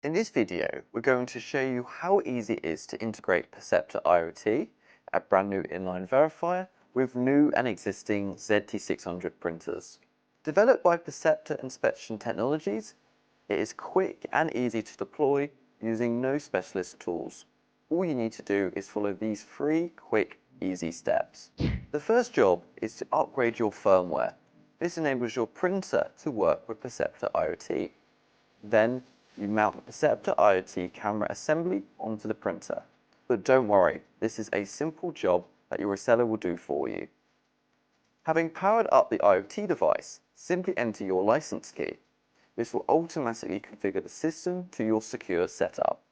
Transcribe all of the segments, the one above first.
In this video, we're going to show you how easy it is to integrate Perceptor IoT, a brand new inline verifier, with new and existing ZT610 printers. Developed by Perceptor Inspection Technologies, it is quick and easy to deploy using no specialist tools. All you need to do is follow these 3 quick, easy steps. The first job is to upgrade your firmware. This enables your printer to work with Perceptor IoT. Then, you mount the Perceptor IoT camera assembly onto the printer. But don't worry, this is a simple job that your reseller will do for you. Having powered up the IoT device, simply enter your license key. This will automatically configure the system to your secure setup.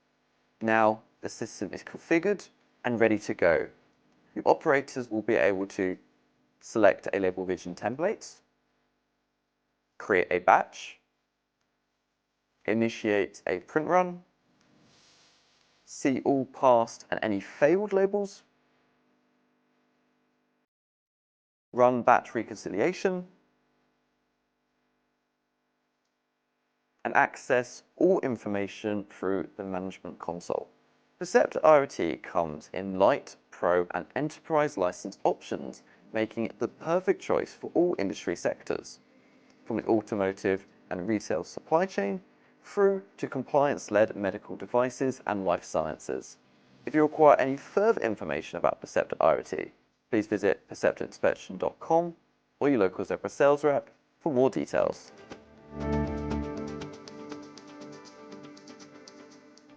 Now, the system is configured and ready to go. Your operators will be able to select a label vision template, create a batch, initiate a print run, see all passed and any failed labels, run batch reconciliation, and access all information through the management console. Perceptor IoT comes in Light, Pro, and Enterprise license options, making it the perfect choice for all industry sectors, from the automotive and retail supply chain through to compliance-led medical devices and life sciences. If you require any further information about Perceptor IoT, please visit perceptorinspection.com or your local Zebra sales rep for more details.